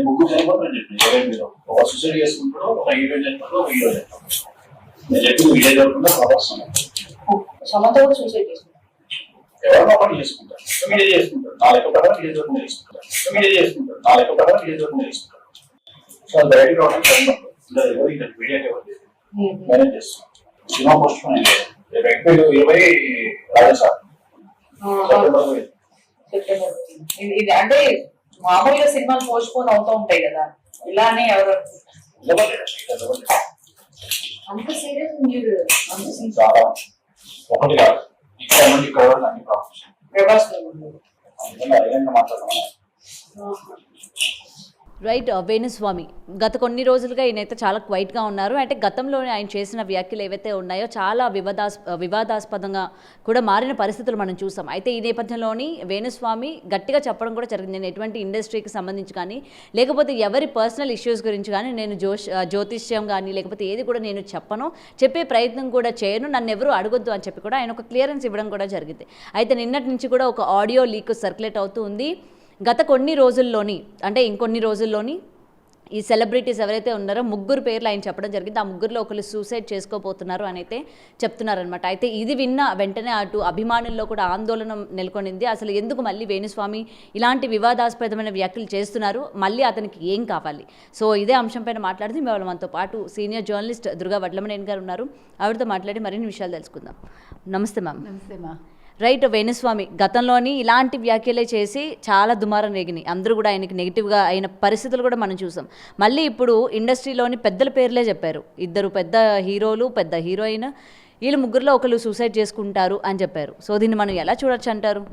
ముగ్గురు చనిపోతారని చెప్పిన 20 ఒక సూసైడ్ చేసుకుంటాడు, ఒక హీరోయిన్ చనిపోతాడు, ఒక హీరో చనిపోతాడు. నేను చెప్పింది వీడియో జరుగుతుందా ప్రభాస్ సమంత కూడా సూసైడ్ చేసుకుంటారు. ఎవరినో ఒకటి చేసుకుంటారు, మీడియా చేసుకుంటారు, నా లెక్క ప్రకారం వీడియో జరుగుతుంది చేసుకుంటారు, మీడియా చేసుకుంటారు, నా లెక్క ప్రకారం వీడియో జరుగుతుంది చేసుకుంటారు. సో అది బయటకు రావడానికి ఎవరు ఇక్కడ మీడియాకి ఎవరు మేనేజ్ చేస్తున్నాం. సినిమా పోస్ట్ పోన్ అయింది April 20 రాజస్థాన్ ఇది అంటే మామూలుగా సినిమాలు పోస్ట్ పోన్ అవుతూ ఉంటాయి కదా, ఇలానే ఎవరు అంత సీరియస్ మీరు చాలా ఒకటి కాదు ఇక్కడ నుండి ఇక్కడ వరకు అన్ని ప్రాబ్లమ్స్ ప్రభాస్ మాట్లాడుతున్నాం. రైట్. వేణుస్వామి గత కొన్ని రోజులుగా ఈయనైతే చాలా క్వైట్గా ఉన్నారు. అంటే గతంలో ఆయన చేసిన వ్యాఖ్యలు ఏవైతే ఉన్నాయో చాలా వివాదాస్పదంగా కూడా మారిన పరిస్థితులు మనం చూసాం. అయితే ఈ నేపథ్యంలోని వేణుస్వామి గట్టిగా చెప్పడం కూడా జరిగింది, నేను ఎటువంటి ఇండస్ట్రీకి సంబంధించి కానీ లేకపోతే ఎవరి పర్సనల్ ఇష్యూస్ గురించి కానీ నేను జ్యోతిష్యం కానీ లేకపోతే ఏది కూడా నేను చెప్పను, చెప్పే ప్రయత్నం కూడా చేయను, నన్ను ఎవరు అడగొద్దు అని చెప్పి కూడా ఆయన ఒక క్లియరెన్స్ ఇవ్వడం కూడా జరిగింది. అయితే నిన్నటి నుంచి కూడా ఒక ఆడియో లీక్ సర్క్యులేట్ అవుతూ ఉంది. గత కొన్ని రోజుల్లోని అంటే ఇంకొన్ని రోజుల్లోని ఈ సెలబ్రిటీస్ ఎవరైతే ఉన్నారో ముగ్గురు పేర్లు ఆయన చెప్పడం జరిగింది. ఆ ముగ్గురులో ఒకరు సూసైడ్ చేసుకోబోతున్నారు అని అయితే చెప్తున్నారనమాట. అయితే ఇది విన్న వెంటనే అటు అభిమానుల్లో కూడా ఆందోళన నెలకొనింది. అసలు ఎందుకు మళ్ళీ వేణుస్వామి ఇలాంటి వివాదాస్పదమైన వ్యాఖ్యలు చేస్తున్నారు, మళ్ళీ అతనికి ఏం కావాలి? సో ఇదే అంశంపైన మాట్లాడితే మేము మనతో పాటు సీనియర్ జర్నలిస్ట్ దుర్గా వడ్లమనేని గారు ఉన్నారు. ఆవిడతో మాట్లాడి మరిన్ని విషయాలు తెలుసుకుందాం. నమస్తే మ్యామ్. నమస్తే మా. రైట్. వేణుస్వామి గతంలోని ఇలాంటి వ్యాఖ్యలే చేసి చాలా దుమారం రేగినాయి, అందరూ కూడా ఆయనకి నెగిటివ్గా అయిన పరిస్థితులు కూడా మనం చూసాం. మళ్ళీ ఇప్పుడు ఇండస్ట్రీలోని పెద్దల పేర్లే చెప్పారు, ఇద్దరు పెద్ద హీరోలు పెద్ద హీరోయిన్, వీళ్ళు ముగ్గురులో ఒకరు సూసైడ్ చేసుకుంటారు అని చెప్పారు. సో దీన్ని మనం ఎలా చూడొచ్చు అంటారు?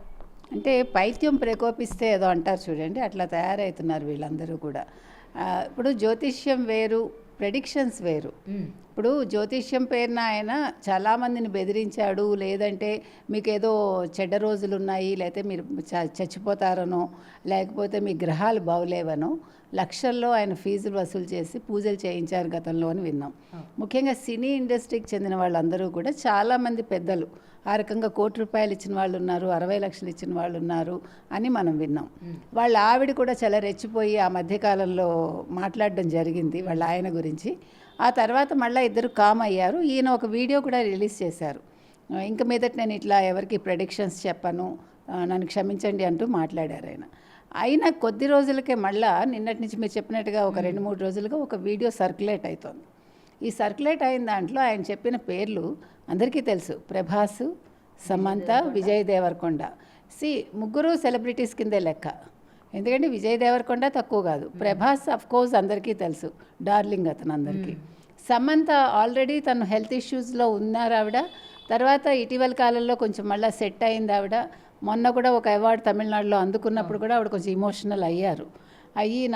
అంటే పైత్యం ప్రకోపిస్తే ఏదో అంటారు చూడండి, అట్లా తయారవుతున్నారు వీళ్ళందరూ కూడా. ఇప్పుడు జ్యోతిష్యం వేరు, ప్రెడిక్షన్స్ వేరు. ఇప్పుడు జ్యోతిష్యం పేరున ఆయన చాలామందిని బెదిరించాడు, లేదంటే మీకు ఏదో చెడ్డ రోజులు ఉన్నాయి, లేకపోతే మీరు చచ్చిపోతారనో, లేకపోతే మీ గ్రహాలు బాగులేవనో లక్షల్లో ఆయన ఫీజులు వసూలు చేసి పూజలు చేయించారు గతంలో అని విన్నాం. ముఖ్యంగా సినీ ఇండస్ట్రీకి చెందిన వాళ్ళందరూ కూడా చాలామంది పెద్దలు ఆ రకంగా ₹1,00,00,000 ఇచ్చిన వాళ్ళు ఉన్నారు, 60 లక్షలు ఇచ్చిన వాళ్ళు ఉన్నారు అని మనం విన్నాం. వాళ్ళ ఆవిడ కూడా చాలా రెచ్చిపోయి ఆ మధ్యకాలంలో మాట్లాడడం జరిగింది వాళ్ళ ఆయన గురించి. ఆ తర్వాత మళ్ళీ ఇద్దరు కామ్ అయ్యారు. ఈయన ఒక వీడియో కూడా రిలీజ్ చేశారు, ఇంక మీదట నేను ఇట్లా ఎవరికి ప్రెడిక్షన్స్ చెప్పను, నన్ను క్షమించండి అంటూ మాట్లాడారు ఆయన. అయినా కొద్ది రోజులకే మళ్ళీ నిన్నటి నుంచి మీరు చెప్పినట్టుగా ఒక 2-3 రోజులుగా ఒక వీడియో సర్క్యులేట్ అవుతోంది. ఈ సర్క్యులేట్ అయిన దాంట్లో ఆయన చెప్పిన పేర్లు అందరికీ తెలుసు, ప్రభాస్, సమంత, విజయ్ దేవరకొండ. ముగ్గురు సెలబ్రిటీస్ కిందే లెక్క, ఎందుకంటే విజయ్ దేవరకొండ తక్కువ కాదు, ప్రభాస్ అఫ్కోర్స్ అందరికీ తెలుసు, డార్లింగ్ అతను అందరికీ. సమంత ఆల్రెడీ తను హెల్త్ ఇష్యూస్లో ఉన్నారు ఆవిడ. తర్వాత ఇటీవల కాలంలో కొంచెం మళ్ళీ సెట్ అయింది ఆవిడ. మొన్న కూడా ఒక అవార్డు తమిళనాడులో అందుకున్నప్పుడు కూడా ఆవిడ కొంచెం ఇమోషనల్ అయ్యారు.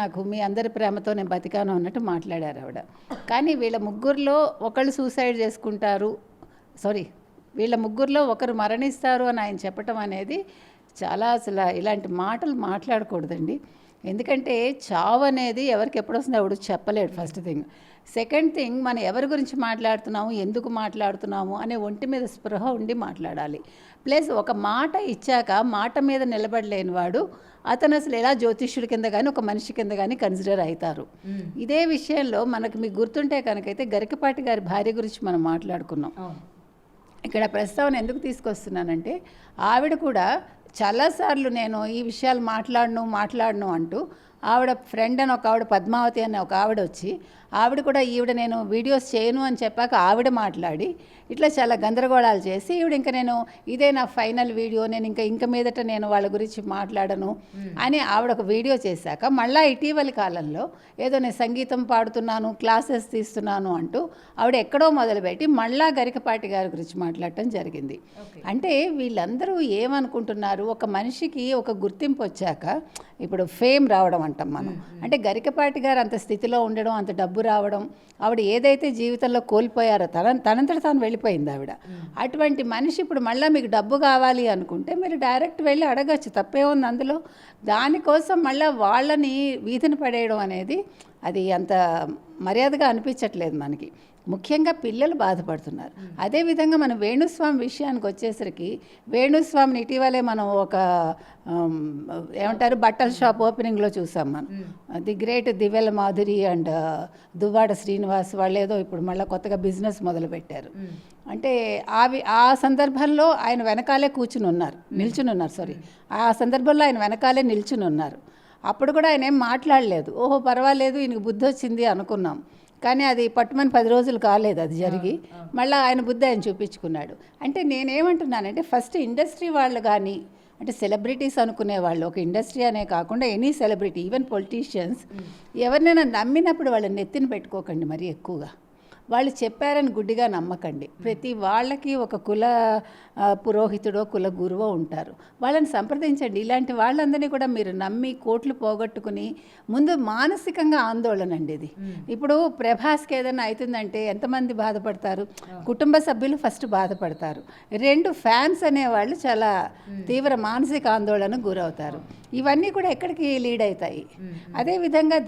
నాకు మీ అందరి ప్రేమతో నేను బతికాను అన్నట్టు మాట్లాడారు ఆవిడ. కానీ వీళ్ళ ముగ్గురులో ఒకళ్ళు సూసైడ్ చేసుకుంటారు, వీళ్ళ ముగ్గురులో ఒకరు మరణిస్తారు అని ఆయన చెప్పటం అనేది చాలా అసలు ఇలాంటి మాటలు మాట్లాడకూడదండి. ఎందుకంటే చావు అనేది ఎవరికి ఎప్పుడు వస్తుందో ఎవడు చెప్పలేడు, ఫస్ట్ థింగ్. సెకండ్ థింగ్, మనం ఎవరి గురించి మాట్లాడుతున్నాము, ఎందుకు మాట్లాడుతున్నాము అనే ఒంటి మీద స్పృహ ఉండి మాట్లాడాలి. ప్లస్ ఒక మాట ఇచ్చాక మాట మీద నిలబడలేని వాడు అతను అసలు ఎలా జ్యోతిష్యుడి కింద కానీ ఒక మనిషి కింద కానీ కన్సిడర్ అవుతారు. ఇదే విషయంలో మీకు గుర్తుంటే కనుకైతే గరికపాటి గారి భార్య గురించి మనం మాట్లాడుకున్నాం. ఇక్కడ ప్రస్తావన ఎందుకు తీసుకొస్తున్నానంటే ఆవిడ కూడా చాలాసార్లు నేను ఈ విషయాలు మాట్లాడను అంటూ ఆవిడ ఫ్రెండ్ అని ఒక ఆవిడ పద్మావతి అని ఒక ఆవిడ వచ్చి ఆవిడ కూడా నేను వీడియోస్ చేయను అని చెప్పాక ఆవిడ మాట్లాడి ఇట్లా చాలా గందరగోళాలు చేసి ఇంకా నేను ఇదే నా ఫైనల్ వీడియో, నేను ఇంకా మీదట నేను వాళ్ళ గురించి మాట్లాడను అని ఆవిడ ఒక వీడియో చేశాక మళ్ళీ ఇటీవలి కాలంలో ఏదో నేను సంగీతం పాడుతున్నాను, క్లాసెస్ తీస్తున్నాను అంటూ ఆవిడ ఎక్కడో మొదలుపెట్టి మళ్ళా గరికపాటి గారి గురించి మాట్లాడటం జరిగింది. అంటే వీళ్ళందరూ ఏమనుకుంటున్నారు, ఒక మనిషికి ఒక గుర్తింపు వచ్చాక ఇప్పుడు ఫేమ్ రావడం అంటాం మనం, అంటే గరికపాటి గారు అంత స్థితిలో ఉండడం, అంత డబ్బు రావడం, ఆవిడ ఏదైతే జీవితంలో కోల్పోయారో తనంతట తాను వెళ్ళిపోయింది ఆవిడ. అటువంటి మనిషి ఇప్పుడు మళ్ళీ మీకు డబ్బు కావాలి అనుకుంటే మీరు డైరెక్ట్ వెళ్ళి అడగచ్చు, తప్పే ఉంది అందులో. దానికోసం మళ్ళీ వాళ్ళని వీధిని పడేయడం అనేది అది అంత మర్యాదగా అనిపించట్లేదు మనకి. ముఖ్యంగా పిల్లలు బాధపడుతున్నారు. అదేవిధంగా మనం వేణుస్వామి విషయానికి వచ్చేసరికి వేణుస్వామిని ఇటీవలే మనం ఒక ఏమంటారు బట్టల షాప్ ఓపెనింగ్లో చూసాం మనం. ది గ్రేట్ దివ్యల మాధురి అండ్ దువ్వాడ శ్రీనివాస్ వాళ్ళు ఏదో ఇప్పుడు మళ్ళీ కొత్తగా బిజినెస్ మొదలుపెట్టారు. అంటే ఆ సందర్భంలో ఆయన వెనకాలే నిల్చుని ఉన్నారు. ఆ సందర్భంలో ఆయన వెనకాలే నిల్చుని ఉన్నారు. అప్పుడు కూడా ఆయన ఏం మాట్లాడలేదు. ఓహో పర్వాలేదు ఈయనకు బుద్ధి వచ్చింది అనుకున్నాం. కానీ అది పట్టుమని 10 రోజులు కాలేదు అది జరిగి. మళ్ళీ ఆయన బుద్ధి ఆయన చూపించుకున్నాడు. అంటే నేనేమంటున్నానంటే ఫస్ట్ ఇండస్ట్రీ వాళ్ళు కానీ అంటే సెలబ్రిటీస్ అనుకునే వాళ్ళు, ఒక ఇండస్ట్రీ అనే కాకుండా ఎనీ సెలబ్రిటీ ఈవెన్ పొలిటీషియన్స్ ఎవరినైనా నమ్మినప్పుడు వాళ్ళని నెత్తిన పెట్టుకోకండి మరి ఎక్కువగా. వాళ్ళు చెప్పారని గుడ్డిగా నమ్మకండి. ప్రతి వాళ్ళకి ఒక కుల పురోహితుడో కుల గురువో ఉంటారు. వాళ్ళని సంప్రదించండి. ఇలాంటి వాళ్ళందరినీ కూడా మీరు నమ్మి కోట్లు పోగొట్టుకుని ముందు మానసికంగా ఆందోళన అండి ఇది. ఇప్పుడు ప్రభాస్కి ఏదైనా అవుతుందంటే ఎంతమంది బాధపడతారు? కుటుంబ సభ్యులు ఫస్ట్ బాధపడతారు. 2 ఫ్యాన్స్ అనేవాళ్ళు చాలా తీవ్ర మానసిక ఆందోళనకు గురవుతారు. ఇవన్నీ కూడా ఎక్కడికి లీడ్ అవుతాయి. అదేవిధంగా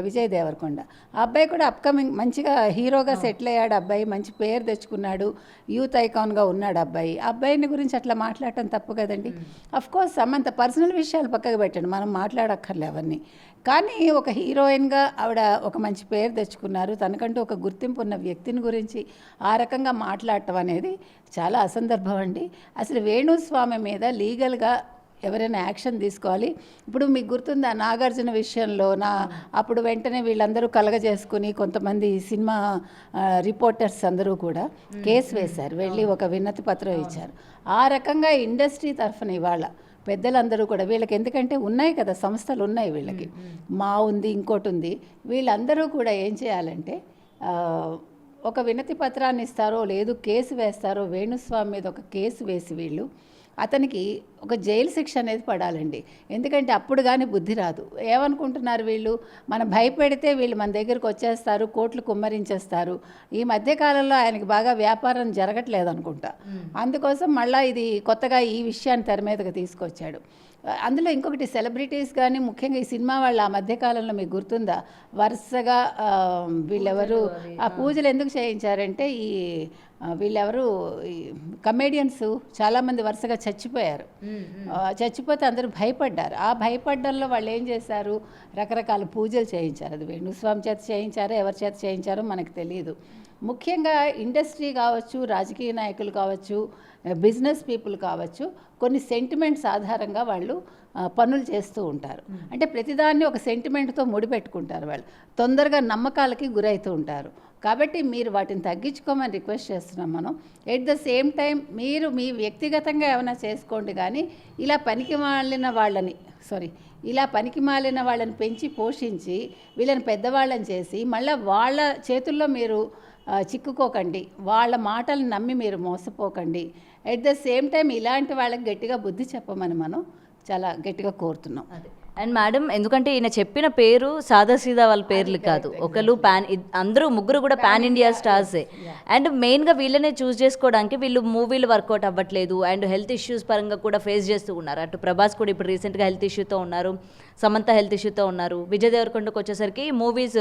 విజయ్ దేవరకొండ ఆ అబ్బాయి కూడా అప్కమింగ్ మంచిగా హీరోగా సెటిల్ అయ్యాడు. అబ్బాయి మంచి పేరు తెచ్చుకున్నాడు. యూత్ ఐకాన్గా ఉన్నాడు అబ్బాయి. అబ్బాయిని గురించి అట్లా మాట్లాడటం తప్పు కదండి. అఫ్కోర్స్ సమంత పర్సనల్ విషయాలు పక్కకు పెట్టండి, మనం మాట్లాడక్కర్లే అవన్నీ. కానీ ఒక హీరోయిన్గా ఆవిడ ఒక మంచి పేరు తెచ్చుకున్నారు. తనకంటూ ఒక గుర్తింపు ఉన్న వ్యక్తిని గురించి ఆ రకంగా మాట్లాడటం అనేది చాలా అసందర్భం అండి. అసలు వేణుస్వామి మీద లీగల్గా ఎవరైనా యాక్షన్ తీసుకోవాలి. ఇప్పుడు మీకు గుర్తుందా నాగార్జున విషయంలో అప్పుడు వెంటనే వీళ్ళందరూ కలగజేసుకుని కొంతమంది సినిమా రిపోర్టర్స్ అందరూ కూడా కేసు వేశారు, వెళ్ళి ఒక వినతి పత్రం ఇచ్చారు. ఆ రకంగా ఇండస్ట్రీ తరఫున ఇవాళ పెద్దలందరూ కూడా వీళ్ళకి ఎందుకంటే ఉన్నాయి కదా సంస్థలు ఉన్నాయి వీళ్ళకి, మా ఉంది ఇంకోటి ఉంది, వీళ్ళందరూ కూడా ఏం చేయాలంటే ఒక వినతి పత్రాన్ని ఇస్తారో లేదు కేసు వేస్తారో వేణుస్వామి మీద ఒక కేసు వేసి వీళ్ళు అతనికి ఒక జైలు శిక్ష అనేది పడాలండి. ఎందుకంటే అప్పుడు కానీ బుద్ధి రాదు. ఏమనుకుంటున్నారు వీళ్ళు, మనం భయపెడితే వీళ్ళు మన దగ్గరకు వచ్చేస్తారు, కోట్లు కుమ్మరించేస్తారు. ఈ మధ్యకాలంలో ఆయనకి బాగా వ్యాపారం జరగట్లేదు అనుకుంటా. అందుకోసం మళ్ళీ ఇది కొత్తగా ఈ విషయాన్ని తెర మీదకి తీసుకొచ్చాడు. అందులో ఇంకొకటి సెలబ్రిటీస్ కానీ ముఖ్యంగా ఈ సినిమా వాళ్ళు ఆ మధ్యకాలంలో మీకు గుర్తుందా వరుసగా వీళ్ళెవరు ఆ పూజలు ఎందుకు చేయించారంటే వీళ్ళెవరు కమేడియన్స్ చాలామంది వరుసగా చచ్చిపోయారు. చచ్చిపోతే అందరూ భయపడ్డారు. ఆ భయపడ్డంలో వాళ్ళు ఏం చేశారు, రకరకాల పూజలు చేయించారు. అది వేణుస్వామి చేత చేయించారో ఎవరి చేత చేయించారో మనకు తెలియదు. ముఖ్యంగా ఇండస్ట్రీ కావచ్చు, రాజకీయ నాయకులు కావచ్చు, బిజినెస్ పీపుల్ కావచ్చు, కొన్ని సెంటిమెంట్స్ ఆధారంగా వాళ్ళు పనులు చేస్తూ ఉంటారు. అంటే ప్రతిదాన్ని ఒక సెంటిమెంట్తో ముడిపెట్టుకుంటారు. వాళ్ళు తొందరగా నమ్మకాలకి గురవుతూ ఉంటారు. కాబట్టి మీరు వాటిని తగ్గించుకోమని రిక్వెస్ట్ చేస్తున్నాం మనం. ఎట్ ద సేమ్ టైం మీరు మీ వ్యక్తిగతంగా ఏమైనా చేసుకోండి, కానీ ఇలా పనికి మాలిన వాళ్ళని పెంచి పోషించి వీళ్ళని పెద్దవాళ్ళని చేసి మళ్ళీ వాళ్ళ చేతుల్లో మీరు చిక్కుకోకండి, వాళ్ళ మాటలు నమ్మి మీరు మోసపోకండి. ఎట్ ద సేమ్ టైం ఇలాంటి వాళ్ళకి గట్టిగా బుద్ధి చెప్పమని మనం చాలా గట్టిగా కోరుతున్నాం. అండ్ మేడం, ఎందుకంటే ఈయన చెప్పిన పేరు సాదాసీదా వాళ్ళ పేర్లు కాదు, ఒకళ్ళు అందరూ ముగ్గురు కూడా పాన్ ఇండియా స్టార్సే. అండ్ మెయిన్గా వీళ్ళనే చూస్ చేసుకోవడానికి వీళ్ళు మూవీలు వర్కౌట్ అవ్వట్లేదు అండ్ హెల్త్ ఇష్యూస్ పరంగా కూడా ఫేస్ చేస్తూ ఉన్నారు. అటు ప్రభాస్ కూడా ఇప్పుడు రీసెంట్గా హెల్త్ ఇష్యూతో ఉన్నారు, సమంత హెల్త్ ఇష్యూతో ఉన్నారు. విజయ్ దేవరకొండకు వచ్చేసరికి మూవీస్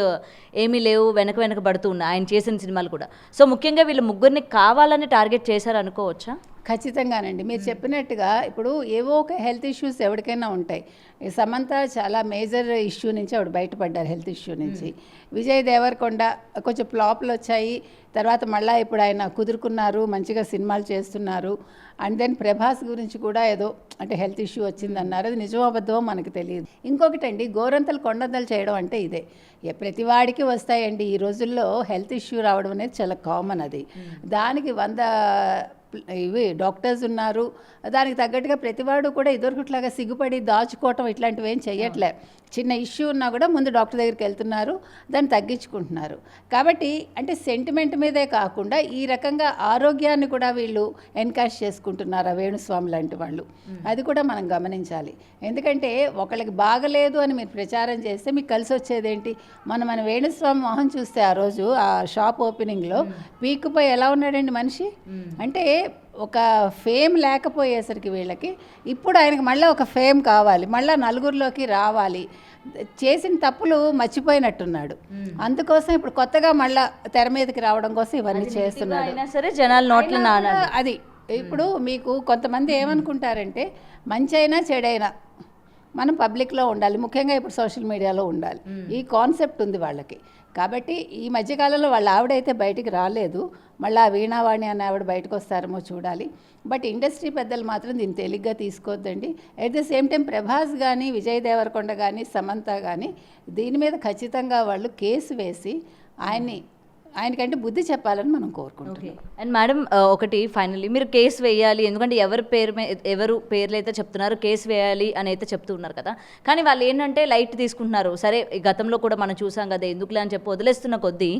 ఏమీ లేవు, వెనక పడుతూ ఉన్నాయి ఆయన చేసిన సినిమాలు కూడా. సో ముఖ్యంగా వీళ్ళు ముగ్గురిని కావాలని టార్గెట్ చేశారు అనుకోవచ్చా? ఖచ్చితంగానండి, మీరు చెప్పినట్టుగా ఇప్పుడు ఏవో ఒక హెల్త్ ఇష్యూస్ ఎవరికైనా ఉంటాయి. సమంత చాలా మేజర్ ఇష్యూ నుంచి ఆవిడ బయటపడ్డారు, హెల్త్ ఇష్యూ నుంచి. విజయ్ దేవరకొండ కొంచెం ఫ్లాప్లు వచ్చాయి, తర్వాత మళ్ళీ ఇప్పుడు ఆయన కుదురుకున్నారు, మంచిగా సినిమాలు చేస్తున్నారు. అండ్ దెన్ ప్రభాస్ గురించి కూడా ఏదో అంటే హెల్త్ ఇష్యూ వచ్చిందన్నారు, అది నిజమో అబద్ధమో మనకు తెలియదు. ఇంకొకటండి, గోరంతలు కొండంతలు చేయడం అంటే ఇదే, ప్రతి వాడికి వస్తాయండి. ఈ రోజుల్లో హెల్త్ ఇష్యూ రావడం అనేది చాలా కామన్. అది దానికి 100 డాక్టర్స్ ఉన్నారు, దానికి తగ్గట్టుగా ప్రతివాడు కూడా ఇదివరకుట్లాగా సిగ్గుపడి దాచుకోవటం ఇట్లాంటివి ఏం చెయ్యట్లే. చిన్న ఇష్యూ ఉన్నా కూడా ముందు డాక్టర్ దగ్గరికి వెళ్తున్నారు, దాన్ని తగ్గించుకుంటున్నారు. కాబట్టి అంటే సెంటిమెంట్ మీదే కాకుండా ఈ రకంగా ఆరోగ్యాన్ని కూడా వీళ్ళు ఎన్కాష్ చేసుకుంటున్నారు వేణుస్వామి లాంటి వాళ్ళు. అది కూడా మనం గమనించాలి. ఎందుకంటే ఒకళ్ళకి బాగలేదు అని మీరు ప్రచారం చేస్తే మీకు కలిసి వచ్చేదేంటి? మన వేణుస్వామి మొహం చూస్తే ఆ రోజు ఆ షాప్ ఓపెనింగ్లో పీక్కుపోయి ఎలా ఉన్నాడండి మనిషి. అంటే ఒక ఫేమ్ లేకపోయేసరికి వీళ్ళకి ఇప్పుడు ఆయనకి మళ్ళీ ఒక ఫేమ్ కావాలి, మళ్ళీ నలుగురిలోకి రావాలి, చేసిన తప్పులు మర్చిపోయినట్టున్నాడు. అందుకోసం ఇప్పుడు కొత్తగా మళ్ళీ తెర మీదకి రావడం కోసం ఇవన్నీ చేస్తున్నాడు. అయినా సరే జనాల నోట్ల నానాలి. అది ఇప్పుడు మీకు కొంతమంది ఏమనుకుంటారంటే మంచి అయినా చెడైనా మనం పబ్లిక్లో ఉండాలి, ముఖ్యంగా ఇప్పుడు సోషల్ మీడియాలో ఉండాలి, ఈ కాన్సెప్ట్ ఉంది వాళ్ళకి. కాబట్టి ఈ మధ్యకాలంలో వాళ్ళ ఆవిడైతే బయటికి రాలేదు, మళ్ళీ ఆ వీణావాణి అనే ఆవిడ బయటకు వస్తారేమో చూడాలి. బట్ ఇండస్ట్రీ పెద్దలు మాత్రం దీన్ని తేలిగ్గా తీసుకోవద్దండి. At the same time Prabhas కానీ, విజయ్ దేవరకొండ కానీ, సమంత కానీ దీని మీద ఖచ్చితంగా వాళ్ళు కేసు వేసి ఆయనకంటే బుద్ధి చెప్పాలని మనం కోరుకుంటున్నాం. అండ్ మేడం ఒకటి ఫైనల్లీ మీరు కేసు వేయాలి, ఎందుకంటే ఎవరు పేర్లు అయితే చెప్తున్నారు కేసు వేయాలి అని అయితే చెప్తూ ఉన్నారు కదా, కానీ వాళ్ళు ఏంటంటే లైట్ తీసుకుంటున్నారు. సరే గతంలో కూడా మనం చూసాం కదా, ఎందుకులే అని చెప్పి వదిలేస్తున్న కొద్దీ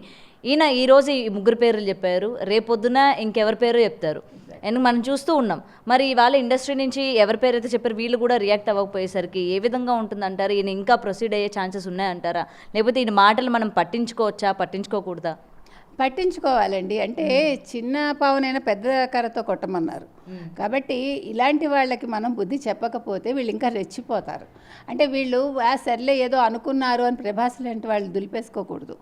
ఈయన ఈరోజు ఈ 3 పేర్లు చెప్పారు, రేపొద్దున ఇంకెవరి పేరు చెప్తారు, ఎందుకు మనం చూస్తూ ఉన్నాం. మరి వాళ్ళ ఇండస్ట్రీ నుంచి ఎవరి పేరు అయితే చెప్పారు వీళ్ళు కూడా రియాక్ట్ అవ్వకపోయేసరికి ఏ విధంగా ఉంటుందంటారు? ఈయన ఇంకా ప్రొసీడ్ అయ్యే ఛాన్సెస్ ఉన్నాయంటారా, లేకపోతే ఈయన మాటలు మనం పట్టించుకోవచ్చా, పట్టించుకోకూడదా? పట్టించుకోవాలండి. అంటే చిన్న పావునైనా పెద్ద కర్రతో కొట్టమన్నారు కాబట్టి ఇలాంటి వాళ్ళకి మనం బుద్ధి చెప్పకపోతే వీళ్ళు ఇంకా రెచ్చిపోతారు. అంటే వీళ్ళు సర్లే ఏదో అనుకున్నారు అని ప్రభాస్ లాంటి వాళ్ళు దులిపేసుకోకూడదు.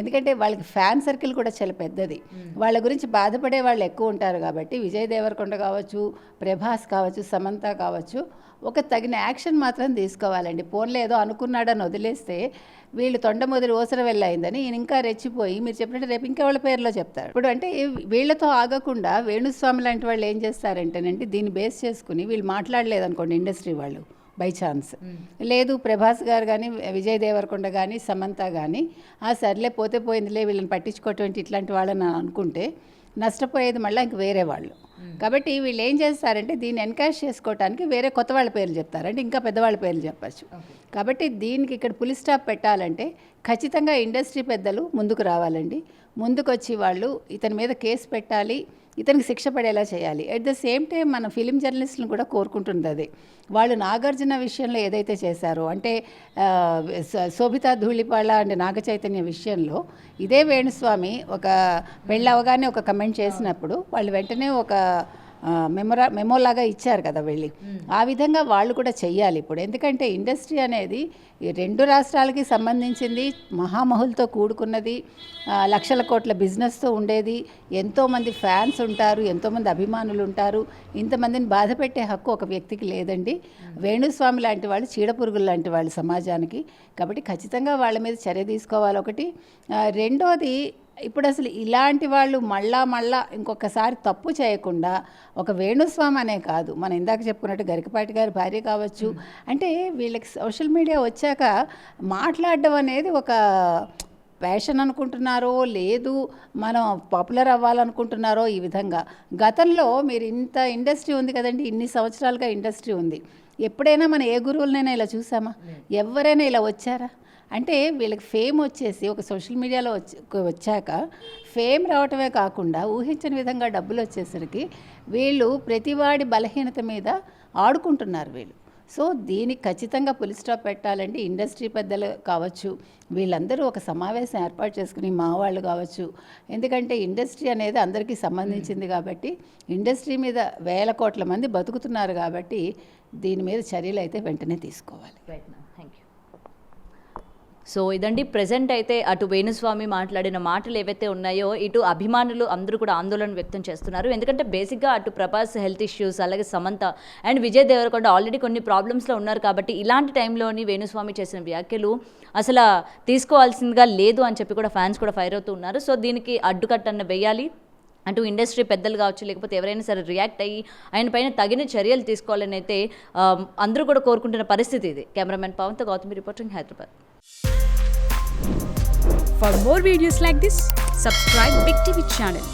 ఎందుకంటే వాళ్ళకి ఫ్యాన్ సర్కిల్ కూడా చాలా పెద్దది, వాళ్ళ గురించి బాధపడే వాళ్ళు ఎక్కువ ఉంటారు. కాబట్టి విజయ్ దేవరకొండ కావచ్చు, ప్రభాస్ కావచ్చు, సమంత కావచ్చు, ఒక తగిన యాక్షన్ మాత్రం తీసుకోవాలండి. ఫోన్లో ఏదో అనుకున్నాడని వదిలేస్తే వీళ్ళు తొండ మొదలు ఓసర వెళ్ళయిందని ఈయన ఇంకా రెచ్చిపోయి మీరు చెప్పినట్టు రేపు ఇంకా వాళ్ళ పేరులో చెప్తారు. ఇప్పుడు అంటే వీళ్ళతో ఆగకుండా వేణుస్వామి లాంటి వాళ్ళు ఏం చేస్తారంటేనంటే దీన్ని బేస్ చేసుకుని వీళ్ళు మాట్లాడలేదనుకోండి ఇండస్ట్రీ వాళ్ళు బై ఛాన్స్, లేదు ప్రభాస్ గారు కానీ, విజయ్ దేవరకొండ కానీ, సమంత కానీ సర్లే పోతే పోయిందిలే వీళ్ళని పట్టించుకోవటం ఇట్లాంటి వాళ్ళని అనుకుంటే నష్టపోయేది మళ్ళీ ఇంక వేరే వాళ్ళు. కాబట్టి వీళ్ళు ఏం చేస్తారంటే దీన్ని ఎన్కాష్ చేసుకోవడానికి వేరే కొత్త వాళ్ళ పేర్లు చెప్తారు, అంటే ఇంకా పెద్దవాళ్ళ పేర్లు చెప్పచ్చు. కాబట్టి దీనికి ఇక్కడ పులి స్టాప్ పెట్టాలంటే ఖచ్చితంగా ఇండస్ట్రీ పెద్దలు ముందుకు రావాలండి. ముందుకు వచ్చి వాళ్ళు ఇతని మీద కేసు పెట్టాలి, ఇతనికి శిక్ష పడేలా చేయాలి. అట్ ద సేమ్ టైం మన ఫిలిం జర్నలిస్టులను కూడా కోరుకుంటుంది అది. వాళ్ళు నాగార్జున విషయంలో ఏదైతే చేశారో, అంటే శోభితా ధూళిపాళ అంటే నాగ చైతన్య విషయంలో ఇదే వేణుస్వామి ఒక పెళ్ళవగానే ఒక కమెంట్ చేసినప్పుడు వాళ్ళు వెంటనే ఒక మెమోలాగా ఇచ్చారు కదా వెళ్ళి, ఆ విధంగా వాళ్ళు కూడా చెయ్యాలి ఇప్పుడు. ఎందుకంటే ఇండస్ట్రీ అనేది ఈ 2 రాష్ట్రాలకి సంబంధించింది, మహామహులతో కూడుకున్నది, లక్షల కోట్ల బిజినెస్తో ఉండేది, ఎంతోమంది ఫ్యాన్స్ ఉంటారు, ఎంతోమంది అభిమానులు ఉంటారు. ఇంతమందిని బాధ పెట్టే హక్కు ఒక వ్యక్తికి లేదండి. వేణుస్వామి లాంటి వాళ్ళు చీడపురుగులు లాంటి వాళ్ళు సమాజానికి. కాబట్టి ఖచ్చితంగా వాళ్ళ మీద చర్య తీసుకోవాలి ఒకటి. రెండోది, ఇప్పుడు అసలు ఇలాంటి వాళ్ళు మళ్ళా ఇంకొకసారి తప్పు చేయకుండా ఒక వేణుస్వామి అనే కాదు, మనం ఇందాక చెప్పుకున్నట్టు గరికపాటి గారి భార్య కావచ్చు, అంటే వీళ్ళకి సోషల్ మీడియా వచ్చాక మాట్లాడడం అనేది ఒక ప్యాషన్ అనుకుంటున్నారో లేదు మనం పాపులర్ అవ్వాలనుకుంటున్నారో ఈ విధంగా. గతంలో మీరు ఇంత ఇండస్ట్రీ ఉంది కదండి, ఇన్ని సంవత్సరాలుగా ఇండస్ట్రీ ఉంది, ఎప్పుడైనా మనం ఏ గురువులనైనా ఇలా చూసామా? ఎవరైనా ఇలా వచ్చారా? అంటే వీళ్ళకి ఫేమ్ వచ్చేసి ఒక సోషల్ మీడియాలో వచ్చాక ఫేమ్ రావటమే కాకుండా ఊహించని విధంగా డబ్బులు వచ్చేసరికి వీళ్ళు ప్రతివాడి బలహీనత మీద ఆడుకుంటున్నారు వీళ్ళు. సో దీనికి ఖచ్చితంగా పులి స్టాప్ పెట్టాలండి. ఇండస్ట్రీ పెద్దలు కావచ్చు, వీళ్ళందరూ ఒక సమావేశం ఏర్పాటు చేసుకుని, మా వాళ్ళు కావచ్చు, ఎందుకంటే ఇండస్ట్రీ అనేది అందరికీ సంబంధించింది కాబట్టి, ఇండస్ట్రీ మీద వేల కోట్ల మంది బతుకుతున్నారు కాబట్టి దీని మీద చర్యలు అయితే వెంటనే తీసుకోవాలి. Thank you. సో ఇదండి ప్రెజెంట్ అయితే అటు వేణుస్వామి మాట్లాడిన మాటలు ఏవైతే ఉన్నాయో ఇటు అభిమానులు అందరూ కూడా ఆందోళన వ్యక్తం చేస్తున్నారు. ఎందుకంటే బేసిక్గా అటు ప్రభాస్ హెల్త్ ఇష్యూస్, అలాగే సమంత అండ్ విజయ్ దేవరకొండ ఆల్రెడీ కొన్ని ప్రాబ్లమ్స్లో ఉన్నారు. కాబట్టి ఇలాంటి టైంలోని వేణుస్వామి చేసిన వ్యాఖ్యలు అసలు తీసుకోవాల్సిందిగా లేదు అని చెప్పి కూడా ఫ్యాన్స్ కూడా ఫైర్ అవుతూ ఉన్నారు. సో దీనికి అడ్డుకట్టన్న వేయాలి, అటు ఇండస్ట్రీ పెద్దలు కావచ్చు, లేకపోతే ఎవరైనా సరే రియాక్ట్ అయ్యి ఆయన పైన తగిన చర్యలు తీసుకోవాలని అయితే అందరూ కూడా కోరుకుంటున్న పరిస్థితి ఇది. కెమెరామెన్ పవన్తో Gautami reporting, Hyderabad. For more videos like this, subscribe Big TV channel.